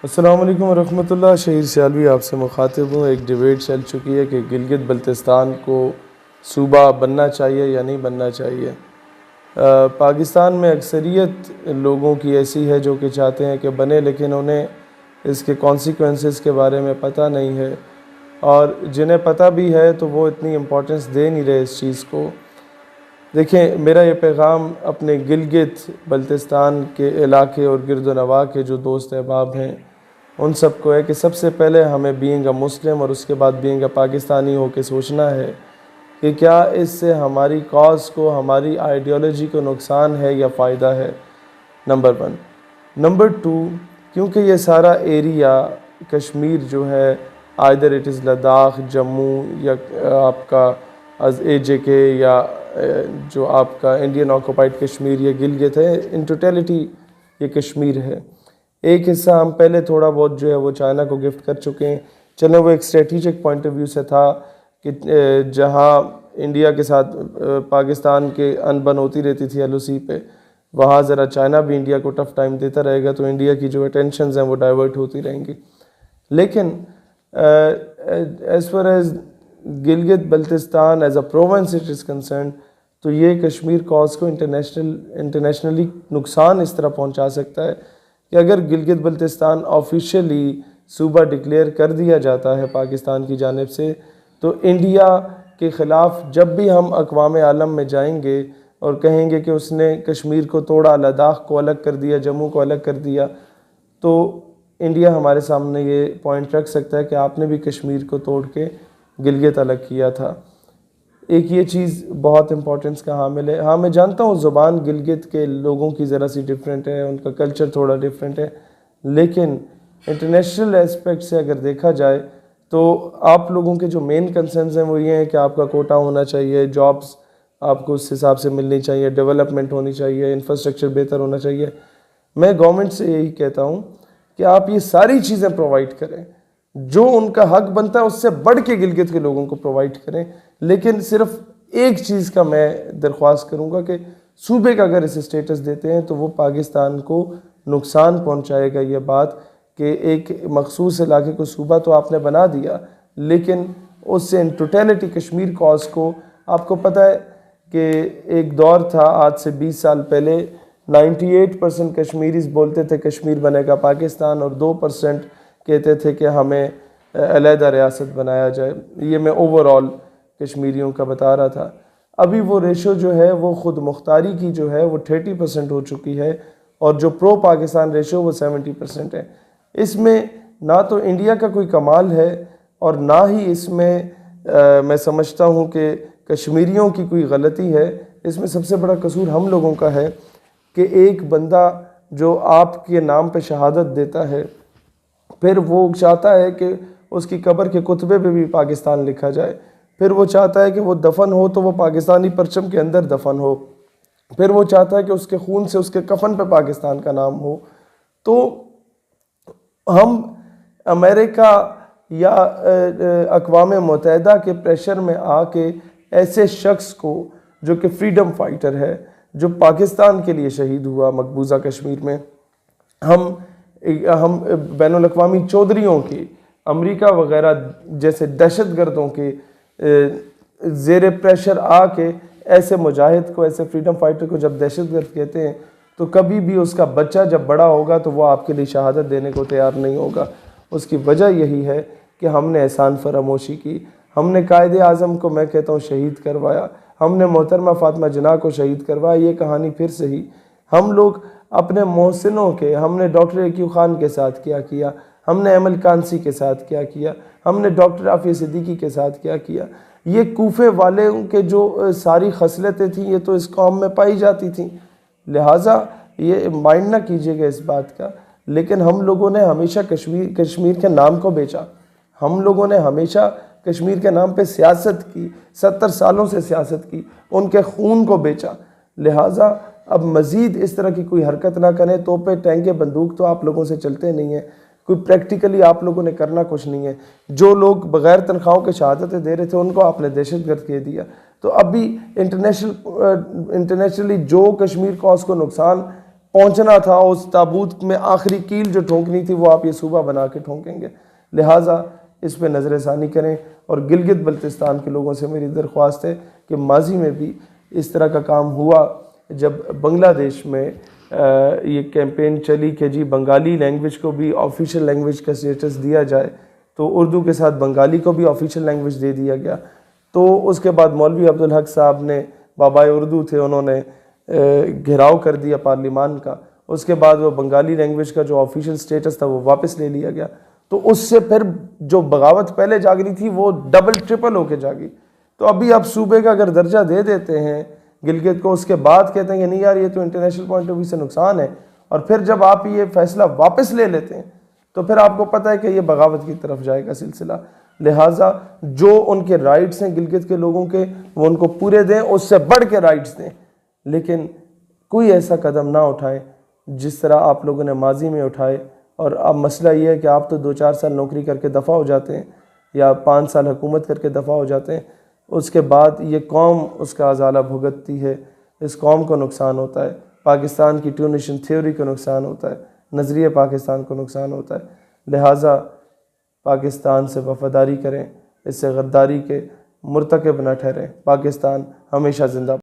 अस्सलाम वालेकुम वरहमतुल्लाह। शहीद सियालवी आपसे मुखातिब हूँ। एक डिबेट चल चुकी है कि गिलगित बल्तिस्तान को सूबा बनना चाहिए या नहीं बनना चाहिए। पाकिस्तान में अक्सरियत लोगों की ऐसी है जो कि चाहते हैं कि बने, लेकिन उन्हें इसके कॉन्सिक्वेंसेस के बारे में पता नहीं है, और जिन्हें पता भी है तो वो इतनी इम्पोर्टेंस दे नहीं रहे इस चीज़ को। देखें, मेरा ये पैगाम अपने गिलगित बल्तिस्तान के इलाके और गिरदोनवा के जो दोस्त अहबाब हैं उन सबको है कि सबसे पहले हमें बीइंग अ मुस्लिम और उसके बाद बीइंग अ पाकिस्तानी हो के सोचना है कि क्या इससे हमारी कॉज को, हमारी आइडियोलॉजी को नुकसान है या फ़ायदा है। नंबर 1। नंबर 2, क्योंकि ये सारा एरिया कश्मीर जो है, either it is Ladakh, Jammu या आपका AJK या जो आपका इंडियन ऑक्यूपाइड कश्मीर या गिलगित है, इन टोटलिटी ये कश्मीर है। एक हिस्सा हम पहले थोड़ा बहुत जो है वो चाइना को गिफ्ट कर चुके हैं। चलो, वो एक स्ट्रेटिजिक पॉइंट ऑफ व्यू से था कि जहाँ इंडिया के साथ पाकिस्तान के अनबन होती रहती थी LOC पे, वहाँ ज़रा चाइना भी इंडिया को टफ़ टाइम देता रहेगा तो इंडिया की जो अटेंशंस हैं वो डाइवर्ट होती रहेंगी। लेकिन as far as Gilgit Baltistan as a province it is concern, तो ये कश्मीर कॉज को इंटरनेशनली नुकसान इस तरह पहुँचा सकता है कि अगर गिलगित बल्तिस्तान ऑफिशियली सूबा डिक्लेयर कर दिया जाता है पाकिस्तान की जानिब से, तो इंडिया के ख़िलाफ़ जब भी हम अक़वाम आलम में जाएंगे और कहेंगे कि उसने कश्मीर को तोड़ा, लद्दाख को अलग कर दिया, जम्मू को अलग कर दिया, तो इंडिया हमारे सामने ये पॉइंट रख सकता है कि आपने भी कश्मीर को तोड़ के गिलगित अलग किया था। एक ये चीज़ बहुत इम्पोर्टेंस का हामिल है। हाँ, मैं जानता हूँ ज़ुबान गिलगित के लोगों की ज़रा सी डिफरेंट है, उनका कल्चर थोड़ा डिफरेंट है, लेकिन इंटरनेशनल एस्पेक्ट से अगर देखा जाए तो आप लोगों के जो मेन कंसर्न्स हैं वो ये हैं कि आपका कोटा होना चाहिए, जॉब्स आपको उस हिसाब से मिलनी चाहिए, डेवलपमेंट होनी चाहिए, इंफ्रास्ट्रक्चर बेहतर होना चाहिए। मैं गवर्नमेंट से यही कहता हूँ कि आप ये सारी चीज़ें प्रोवाइड करें, जो उनका हक बनता है उससे बढ़ के गिलगित के लोगों को प्रोवाइड करें। लेकिन सिर्फ एक चीज़ का मैं दरख्वास्त करूँगा कि सूबे का अगर इसे स्टेटस देते हैं तो वो पाकिस्तान को नुकसान पहुँचाएगा। ये बात कि एक मखसूस इलाके को सूबा तो आपने बना दिया, लेकिन उससे इन टोटलिटी कश्मीर कॉज को, आपको पता है कि एक दौर था आज से 20 साल पहले 98% कश्मीरीज बोलते थे कश्मीर बनेगा पाकिस्तान, और 2% कहते थे कि हमें अलहदा रियासत बनाया जाए। ये मैं ओवरऑल कश्मीरियों का बता रहा था। अभी वो रेशो जो है वो ख़ुद मुख्तारी की जो है वो 30% हो चुकी है, और जो प्रो पाकिस्तान रेशो वो 70% है। इसमें ना तो इंडिया का कोई कमाल है और ना ही इसमें मैं समझता हूँ कि कश्मीरियों की कोई गलती है। इसमें सबसे बड़ा कसूर हम लोगों का है कि एक बंदा जो आपके नाम पे शहादत देता है, फिर वो चाहता है कि उसकी कब्र के कुतबे पे भी पाकिस्तान लिखा जाए, फिर वो चाहता है कि वो दफन हो तो वो पाकिस्तानी परचम के अंदर दफन हो, फिर वो चाहता है कि उसके खून से उसके कफन पे पाकिस्तान का नाम हो। तो हम अमेरिका या अक़वाम मुत्तहिदा के प्रेशर में आके ऐसे शख्स को जो कि फ्रीडम फाइटर है, जो पाकिस्तान के लिए शहीद हुआ मकबूजा कश्मीर में, हम बैनुल अक़वामी चौधरियों के, अमेरिका वगैरह जैसे दहशतगर्दों के ज़ेर प्रेशर आके ऐसे मुजाहिद को, ऐसे फ्रीडम फाइटर को जब दहशतगर्द कहते हैं, तो कभी भी उसका बच्चा जब बड़ा होगा तो वो आपके लिए शहादत देने को तैयार नहीं होगा। उसकी वजह यही है कि हमने एहसान फरामोशी की, हमने कायदे आज़म को, मैं कहता हूँ, शहीद करवाया, हमने मोहतरमा फ़ातिमा जिन्ना को शहीद करवाया। ये कहानी फिर से ही हम लोग अपने मोहसिनों के, हमने डॉक्टर AQ खान के साथ क्या किया, हमने अमल कांसी के साथ क्या किया, हमने डॉक्टर आफिया सिद्दीकी के साथ क्या किया। ये कूफे वाले के जो सारी खसलतें थीं ये तो इस कौम में पाई जाती थीं, लिहाजा ये माइंड ना कीजिएगा इस बात का। लेकिन हम लोगों ने हमेशा कश्मीर के नाम को बेचा, हम लोगों ने हमेशा कश्मीर के नाम पे सियासत की, 70 सालों से सियासत की, उनके खून को बेचा। लिहाजा अब मज़ीद इस तरह की कोई हरकत ना करें। तोपे, टैंके, बंदूक तो आप लोगों से चलते नहीं हैं, कोई प्रैक्टिकली आप लोगों ने करना कुछ नहीं है। जो लोग बग़ैर तनख्वाहों के शहादतें दे रहे थे उनको आपने दहशतगर्द कह दिया। तो अभी इंटरनेशनली जो कश्मीर कॉज को नुकसान पहुंचना था, उस ताबूत में आखिरी कील जो ठोंकनी थी वो आप ये सूबा बना के ठोंकेंगे। लिहाजा इस पर नज़र षानी करें। और गिलगित बल्तिस्तान के लोगों से मेरी दरख्वास्त है कि माजी में भी इस तरह का काम हुआ, जब बांग्लादेश में ये कैंपेन चली कि जी बंगाली लैंग्वेज को भी ऑफिशियल लैंग्वेज का स्टेटस दिया जाए, तो उर्दू के साथ बंगाली को भी ऑफिशियल लैंग्वेज दे दिया गया। तो उसके बाद मौलवी अब्दुल हक साहब ने, बाबाए उर्दू थे, उन्होंने घेराव कर दिया पार्लिमान का। उसके बाद वो बंगाली लैंग्वेज का जो ऑफिशियल स्टेटस था वो वापस ले लिया गया। तो उससे फिर जो बगावत पहले जागनी थी वो डबल ट्रिपल होके जागी। तो अभी आप सूबे का अगर दर्जा दे देते हैं गिलगित को, उसके बाद कहते हैं कि नहीं यार ये तो इंटरनेशनल पॉइंट ऑफ व्यू से नुकसान है, और फिर जब आप ये फैसला वापस ले लेते हैं तो फिर आपको पता है कि ये बगावत की तरफ जाएगा सिलसिला। लिहाजा जो उनके राइट्स हैं गिलगित के लोगों के, वो उनको पूरे दें, उससे बढ़ के राइट्स दें, लेकिन कोई ऐसा कदम ना उठाएं जिस तरह आप लोगों ने माजी में उठाए। और अब मसला ये है कि आप तो 2-4 साल नौकरी करके दफ़ा हो जाते हैं या 5 साल हुकूमत करके दफ़ा हो जाते हैं, उसके बाद ये कौम उसका अजाला भुगतती है। इस कौम को नुकसान होता है, पाकिस्तान की टू नेशन थ्योरी को नुकसान होता है, नज़रिए पाकिस्तान को नुकसान होता है। लिहाजा पाकिस्तान से वफ़ादारी करें, इससे गद्दारी के मुर्तकब न ठहरें। पाकिस्तान हमेशा जिंदा।